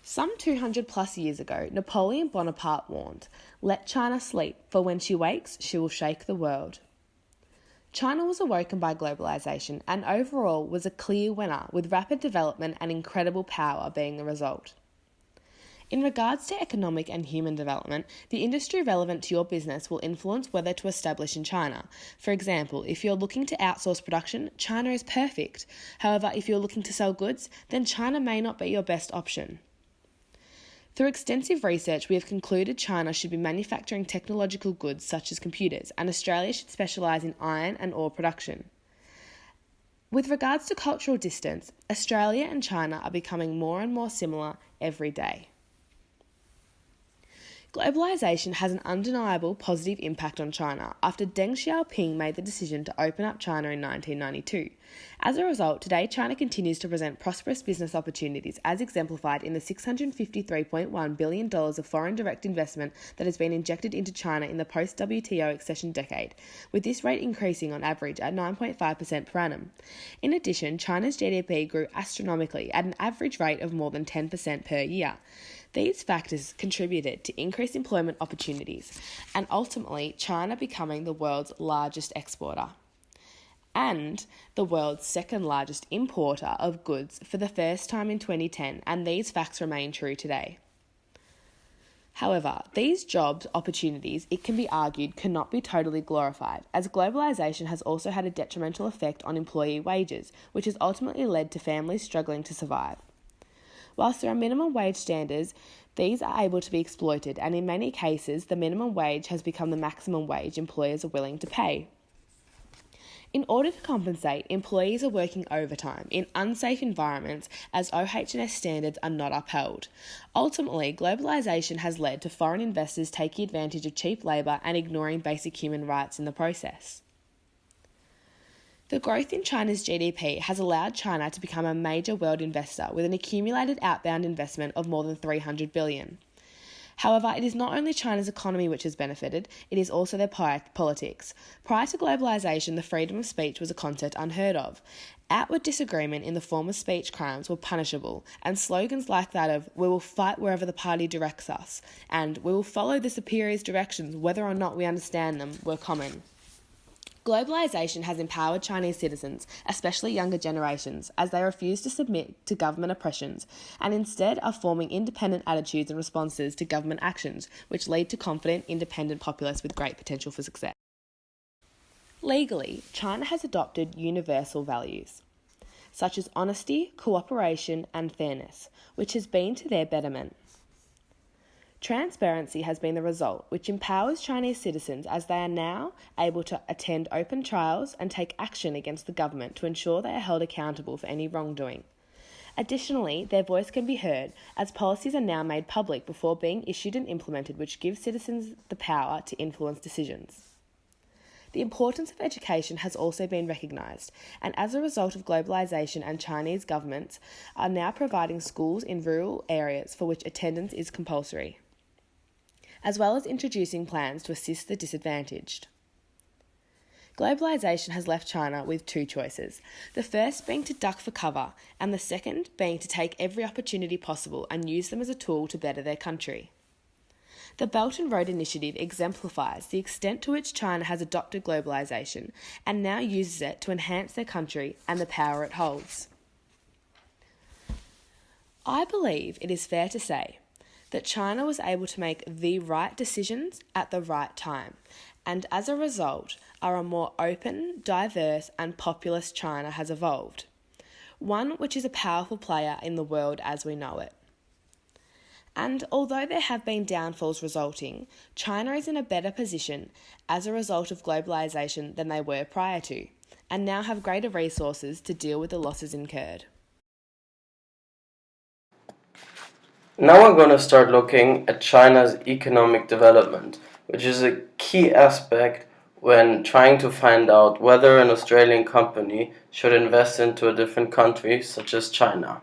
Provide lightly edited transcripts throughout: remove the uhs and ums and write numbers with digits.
Some 200 plus years ago, Napoleon Bonaparte warned, "Let China sleep, for when she wakes, she will shake the world." China was awoken by globalisation and overall was a clear winner, with rapid development and incredible power being the result. In regards to economic and human development, the industry relevant to your business will influence whether to establish in China. For example, if you're looking to outsource production, China is perfect. However, if you're looking to sell goods, then China may not be your best option. Through extensive research, we have concluded China should be manufacturing technological goods such as computers, and Australia should specialise in iron and ore production. With regards to cultural distance, Australia and China are becoming more and more similar every day. Globalisation has an undeniable positive impact on China after Deng Xiaoping made the decision to open up China in 1992. As a result, today China continues to present prosperous business opportunities as exemplified in the $653.1 billion of foreign direct investment that has been injected into China in the post-WTO accession decade, with this rate increasing on average at 9.5% per annum. In addition, China's GDP grew astronomically at an average rate of more than 10% per year. These factors contributed to increased employment opportunities and ultimately China becoming the world's largest exporter and the world's second largest importer of goods for the first time in 2010, and these facts remain true today. However, these job opportunities, it can be argued, cannot be totally glorified, as globalisation has also had a detrimental effect on employee wages, which has ultimately led to families struggling to survive. Whilst there are minimum wage standards, these are able to be exploited, and in many cases, the minimum wage has become the maximum wage employers are willing to pay. In order to compensate, employees are working overtime in unsafe environments as OH&S standards are not upheld. Ultimately, globalisation has led to foreign investors taking advantage of cheap labour and ignoring basic human rights in the process. The growth in China's GDP has allowed China to become a major world investor with an accumulated outbound investment of more than $300 billion. However, it is not only China's economy which has benefited, it is also their politics. Prior to globalisation, the freedom of speech was a concept unheard of. Outward disagreement in the form of speech crimes were punishable, and slogans like that of "we will fight wherever the party directs us" and "we will follow the superior's directions whether or not we understand them" were common. Globalisation has empowered Chinese citizens, especially younger generations, as they refuse to submit to government oppressions and instead are forming independent attitudes and responses to government actions, which lead to confident, independent populace with great potential for success. Legally, China has adopted universal values, such as honesty, cooperation, and fairness, which has been to their betterment. Transparency has been the result, which empowers Chinese citizens as they are now able to attend open trials and take action against the government to ensure they are held accountable for any wrongdoing. Additionally, their voice can be heard as policies are now made public before being issued and implemented, which gives citizens the power to influence decisions. The importance of education has also been recognised, and as a result of globalisation and Chinese governments are now providing schools in rural areas for which attendance is compulsory, as well as introducing plans to assist the disadvantaged. Globalisation has left China with two choices, the first being to duck for cover, and the second being to take every opportunity possible and use them as a tool to better their country. The Belt and Road Initiative exemplifies the extent to which China has adopted globalisation and now uses it to enhance their country and the power it holds. I believe it is fair to say that China was able to make the right decisions at the right time, and as a result are a more open, diverse and populous China has evolved, one which is a powerful player in the world as we know it. And although there have been downfalls resulting, China is in a better position as a result of globalisation than they were prior to, and now have greater resources to deal with the losses incurred. Now we're going to start looking at China's economic development, which is a key aspect when trying to find out whether an Australian company should invest into a different country such as China.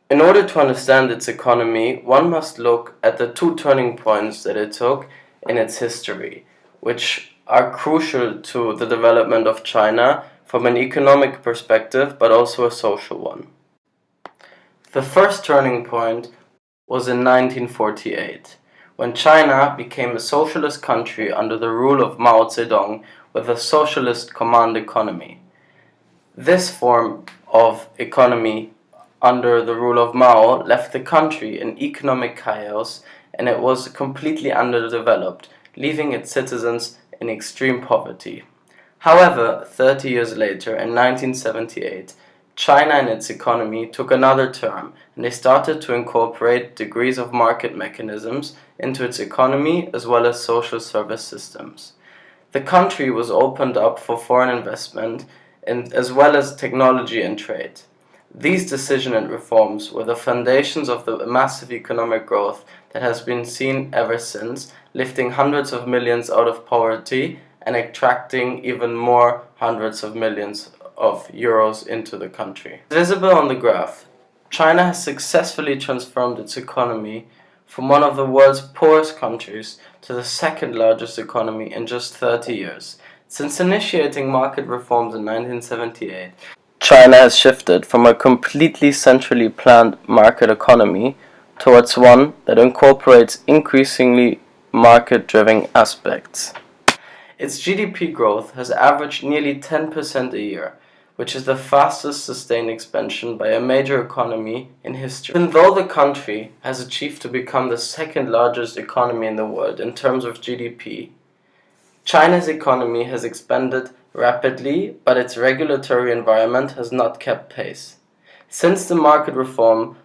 In order to understand its economy, one must look at the two turning points that it took in its history, which are crucial to the development of China from an economic perspective but also a social one. The first turning point was in 1948, when China became a socialist country under the rule of Mao Zedong with a socialist command economy. This form of economy under the rule of Mao left the country in economic chaos, and it was completely underdeveloped, leaving its citizens in extreme poverty. However, 30 years later, in 1978, China and its economy took another turn, and they started to incorporate degrees of market mechanisms into its economy as well as social service systems. The country was opened up for foreign investment as well as technology and trade. These decisions and reforms were the foundations of the massive economic growth that has been seen ever since, lifting hundreds of millions out of poverty and attracting even more hundreds of millions of euros into the country. Visible on the graph, China has successfully transformed its economy from one of the world's poorest countries to the second largest economy in just 30 years. Since initiating market reforms in 1978, China has shifted from a completely centrally planned market economy towards one that incorporates increasingly market-driven aspects. Its GDP growth has averaged nearly 10% a year, which is the fastest sustained expansion by a major economy in history. Even though the country has achieved to become the second largest economy in the world in terms of GDP, China's economy has expanded rapidly, but its regulatory environment has not kept pace. Since the market reform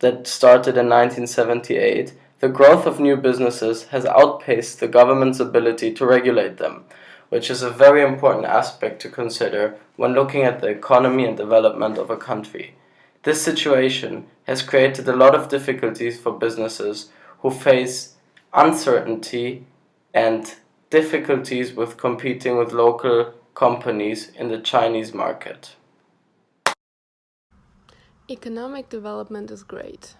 that started in 1978, the growth of new businesses has outpaced the government's ability to regulate them, which is a very important aspect to consider when looking at the economy and development of a country. This situation has created a lot of difficulties for businesses who face uncertainty and difficulties with competing with local companies in the Chinese market. Economic development is great.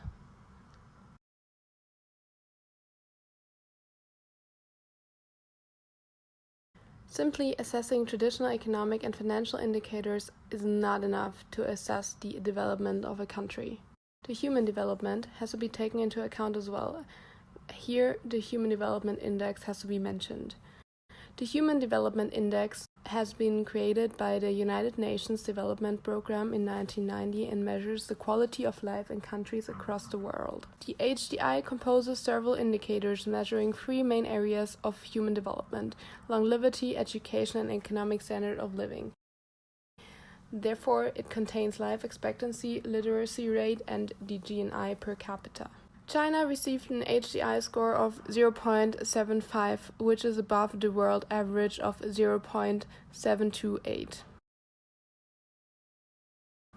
Simply assessing traditional economic and financial indicators is not enough to assess the development of a country. The human development has to be taken into account as well. Here, the Human Development Index has to be mentioned. The Human Development Index has been created by the United Nations Development Programme in 1990 and measures the quality of life in countries across the world. The HDI composes several indicators measuring three main areas of human development: longevity, education, and economic standard of living. Therefore, it contains life expectancy, literacy rate, and the GNI per capita. China received an HDI score of 0.75, which is above the world average of 0.728.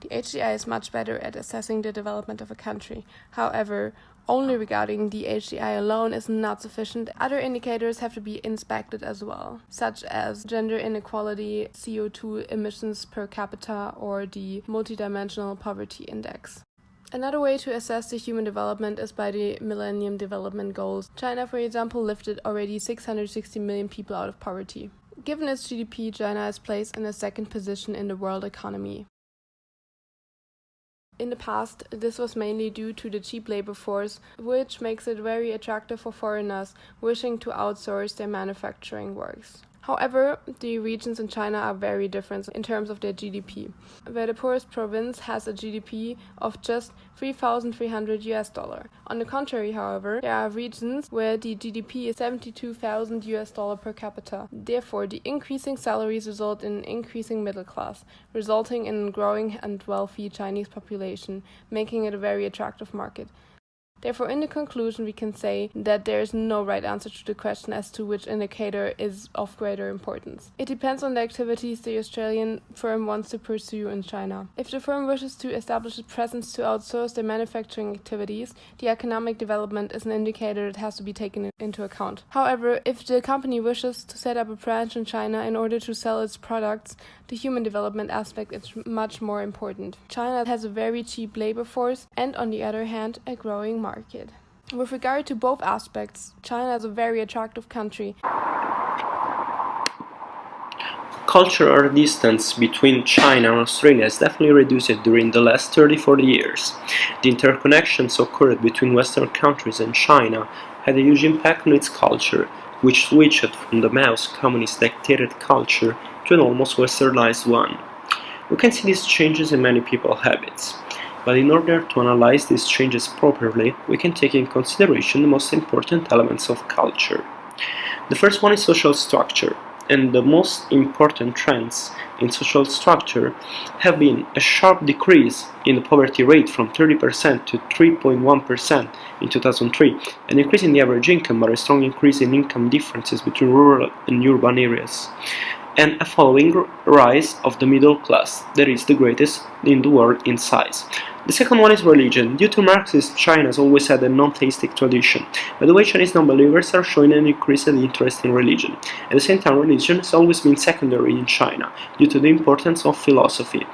The HDI is much better at assessing the development of a country. However, only regarding the HDI alone is not sufficient. Other indicators have to be inspected as well, such as gender inequality, CO2 emissions per capita, or the multidimensional poverty index. Another way to assess the human development is by the Millennium Development Goals. China, for example, lifted already 660 million people out of poverty. Given its GDP, China is placed in a second position in the world economy. In the past, this was mainly due to the cheap labor force, which makes it very attractive for foreigners wishing to outsource their manufacturing works. However, the regions in China are very different in terms of their GDP, where the poorest province has a GDP of just $3,300. On the contrary, however, there are regions where the GDP is $72,000 per capita. Therefore, the increasing salaries result in an increasing middle class, resulting in a growing and wealthy Chinese population, making it a very attractive market. Therefore, in the conclusion, we can say that there is no right answer to the question as to which indicator is of greater importance. It depends on the activities the Australian firm wants to pursue in China. If the firm wishes to establish a presence to outsource their manufacturing activities, the economic development is an indicator that has to be taken into account. However, if the company wishes to set up a branch in China in order to sell its products, the human development aspect is much more important. China has a very cheap labor force and, on the other hand, a growing market. With regard to both aspects, China is a very attractive country. cultural distance between China and Australia has definitely reduced during the last 30-40 years. The interconnections occurred between Western countries and China had a huge impact on its culture, which switched from the Mao's communist-dictated culture to an almost westernized one. We can see these changes in many people's habits, but in order to analyze these changes properly, we can take in consideration the most important elements of culture. The first one is social structure, and the most important trends in social structure have been a sharp decrease in the poverty rate from 30% to 3.1% in 2003, an increase in the average income but a strong increase in income differences between rural and urban areas, and a following rise of the middle class that is the greatest in the world in size. The second one is religion. Due to Marxism, China has always had a non-theistic tradition, but the way Chinese non-believers are showing an increased interest in religion. At the same time, religion has always been secondary in China, due to the importance of philosophy.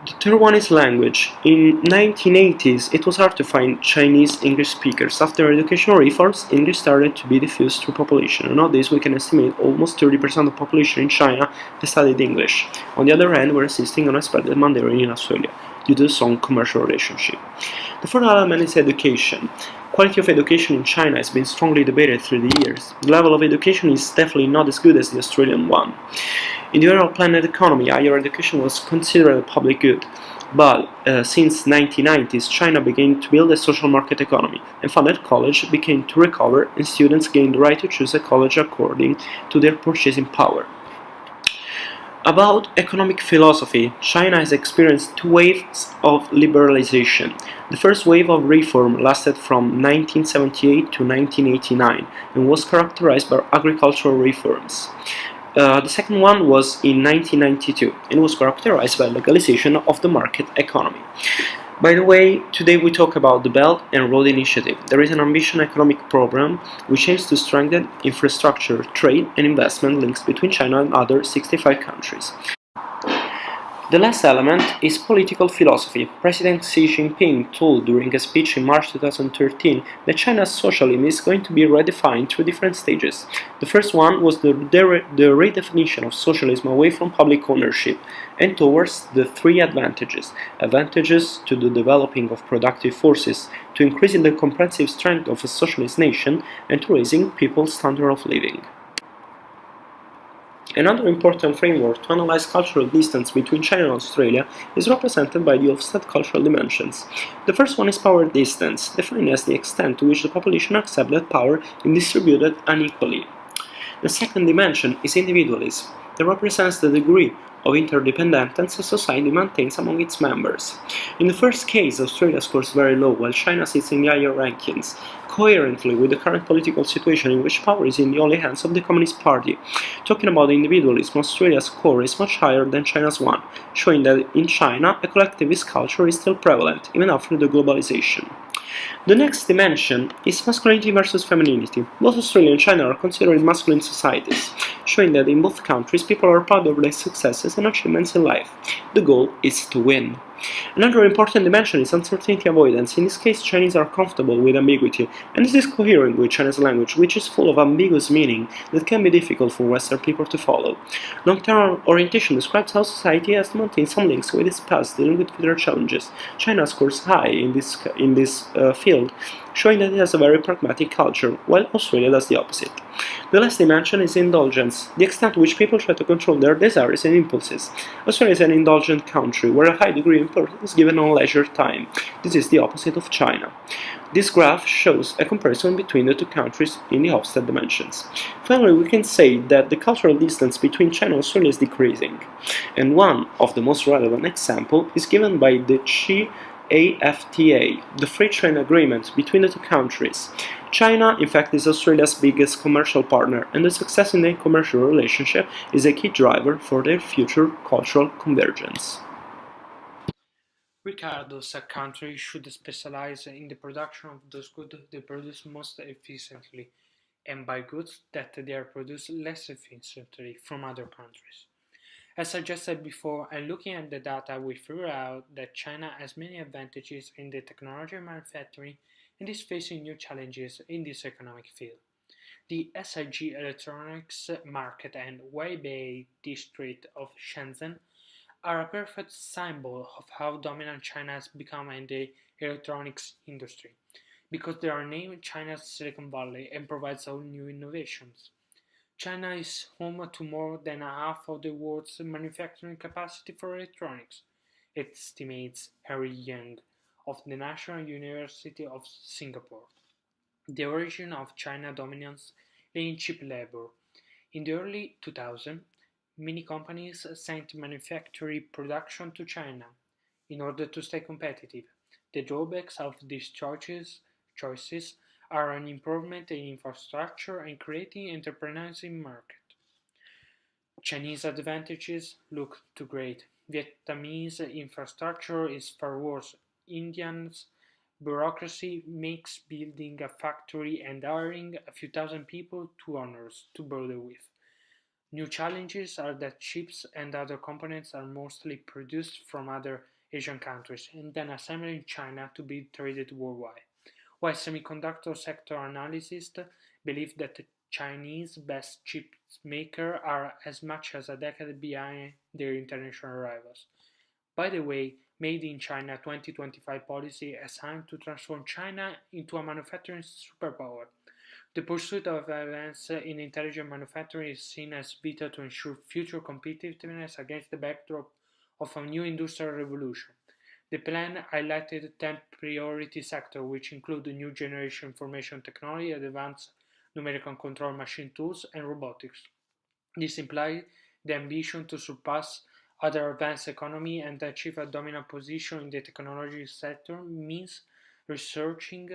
The third one is language. In 1980s, it was hard to find Chinese English speakers. After educational reforms, English started to be diffused through population, and nowadays we can estimate almost 30% of the population in China has studied English. On the other hand, we're insisting on a spread of Mandarin in Australia, due to the strong commercial relationship. The fourth element is education. Quality of education in China has been strongly debated through the years. The level of education is definitely not as good as the Australian one. In the era of planned economy, higher education was considered a public good, but since 1990s, China began to build a social market economy, and funded college began to recover, and students gained the right to choose a college according to their purchasing power. About economic philosophy, China has experienced two waves of liberalization. The first wave of reform lasted from 1978 to 1989 and was characterized by agricultural reforms. The second one was in 1992 and was characterized by legalization of the market economy. By the way, today we talk about the Belt and Road Initiative. There is an ambitious economic program which aims to strengthen infrastructure, trade and investment links between China and other 65 countries. The last element is political philosophy. President Xi Jinping told during a speech in March 2013 that China's socialism is going to be redefined through different stages. The first one was the redefinition of socialism away from public ownership and towards the three advantages. Advantages to the developing of productive forces, to increasing the comprehensive strength of a socialist nation, and to raising people's standard of living. Another important framework to analyze cultural distance between China and Australia is represented by the offset cultural dimensions. The first one is power distance, defined as the extent to which the population accepts that power is distributed unequally. The second dimension is individualism, that represents the degree of interdependence a society maintains among its members. In the first case, Australia scores very low, while China sits in the higher rankings, coherently with the current political situation in which power is in the only hands of the Communist Party. Talking about individualism, Australia's score is much higher than China's one, showing that in China a collectivist culture is still prevalent, even after the globalization. The next dimension is masculinity versus femininity. Both Australia and China are considered masculine societies, showing that in both countries people are proud of their successes and achievements in life. The goal is to win. Another important dimension is uncertainty avoidance. In this case, Chinese are comfortable with ambiguity, and this is coherent with Chinese language, which is full of ambiguous meaning that can be difficult for Western people to follow. Long-term orientation describes how society has to maintain some links with its past, dealing with future challenges. China scores high in this field, showing that it has a very pragmatic culture, while Australia does the opposite. The last dimension is indulgence, the extent to which people try to control their desires and impulses. Australia is an indulgent country, where a high degree of importance is given on leisure time. This is the opposite of China. This graph shows a comparison between the two countries in the offset dimensions. Finally, we can say that the cultural distance between China and Australia is decreasing, and one of the most relevant examples is given by the AFTA, the free trade agreement between the two countries. China, in fact, is Australia's biggest commercial partner, and the success in their commercial relationship is a key driver for their future cultural convergence. Regardless, a country should specialize in the production of those goods they produce most efficiently, and buy goods that they are produced less efficiently from other countries. As suggested before, and looking at the data, we figure out that China has many advantages in the technology of manufacturing and is facing new challenges in this economic field. The SIG Electronics Market and Weibei district of Shenzhen are a perfect symbol of how dominant China has become in the electronics industry, because they are named China's Silicon Valley and provides all new innovations. China is home to more than half of the world's manufacturing capacity for electronics, estimates Harry Yang of the National University of Singapore. The origin of China dominance lay in cheap labor. In the early 2000s, many companies sent manufacturing production to China in order to stay competitive. The drawbacks of these choices are an improvement in infrastructure and creating entrepreneurship market. Chinese advantages look too great. Vietnamese infrastructure is far worse. Indians bureaucracy makes building a factory and hiring a few thousand people too onerous to bother with. New challenges are that chips and other components are mostly produced from other Asian countries and then assembled in China to be traded worldwide, while semiconductor sector analysts believe that the Chinese best chip makers are as much as a decade behind their international rivals. By the way, Made in China 2025 policy has aimed to transform China into a manufacturing superpower. The pursuit of advance in intelligent manufacturing is seen as vital to ensure future competitiveness against the backdrop of a new industrial revolution. The plan highlighted 10 priority sectors, which include new generation information technology, advanced numerical control machine tools, and robotics. This implies the ambition to surpass other advanced economies and achieve a dominant position in the technology sector means researching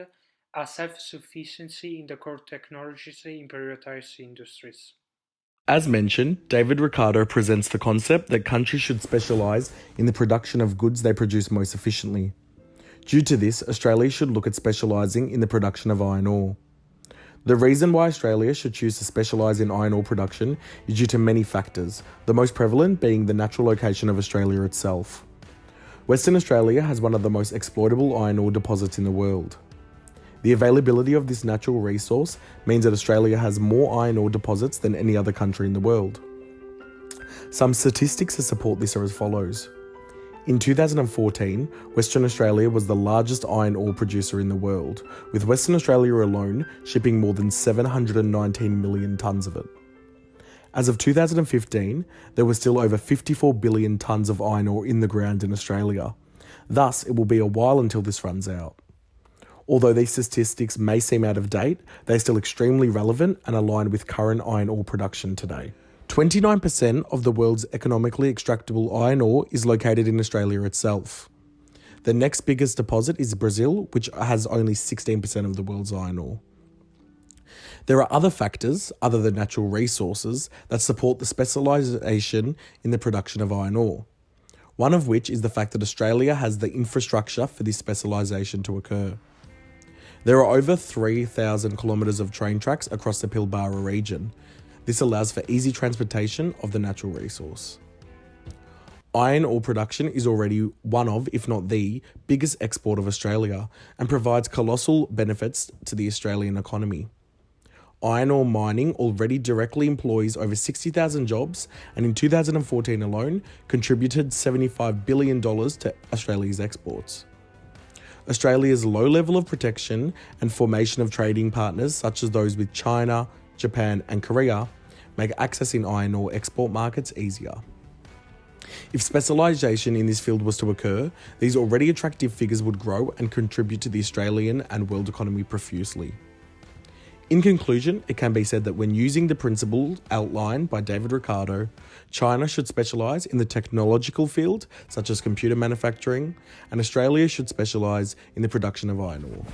a self-sufficiency in the core technologies in prioritized industries. As mentioned, David Ricardo presents the concept that countries should specialise in the production of goods they produce most efficiently. Due to this, Australia should look at specialising in the production of iron ore. The reason why Australia should choose to specialise in iron ore production is due to many factors, the most prevalent being the natural location of Australia itself. Western Australia has one of the most exploitable iron ore deposits in the world. The availability of this natural resource means that Australia has more iron ore deposits than any other country in the world. Some statistics to support this are as follows. In 2014, Western Australia was the largest iron ore producer in the world, with Western Australia alone shipping more than 719 million tonnes of it. As of 2015, there were still over 54 billion tonnes of iron ore in the ground in Australia. Thus, it will be a while until this runs out. Although these statistics may seem out of date, they're still extremely relevant and aligned with current iron ore production today. 29% of the world's economically extractable iron ore is located in Australia itself. The next biggest deposit is Brazil, which has only 16% of the world's iron ore. There are other factors, other than natural resources, that support the specialisation in the production of iron ore. One of which is the fact that Australia has the infrastructure for this specialisation to occur. There are over 3,000 kilometres of train tracks across the Pilbara region. This allows for easy transportation of the natural resource. Iron ore production is already one of, if not the, biggest export of Australia and provides colossal benefits to the Australian economy. Iron ore mining already directly employs over 60,000 jobs and in 2014 alone contributed $75 billion to Australia's exports. Australia's low level of protection and formation of trading partners such as those with China, Japan and Korea make accessing iron ore export markets easier. If specialisation in this field was to occur, these already attractive figures would grow and contribute to the Australian and world economy profusely. In conclusion, it can be said that when using the principles outlined by David Ricardo, China should specialise in the technological field, such as computer manufacturing, and Australia should specialise in the production of iron ore.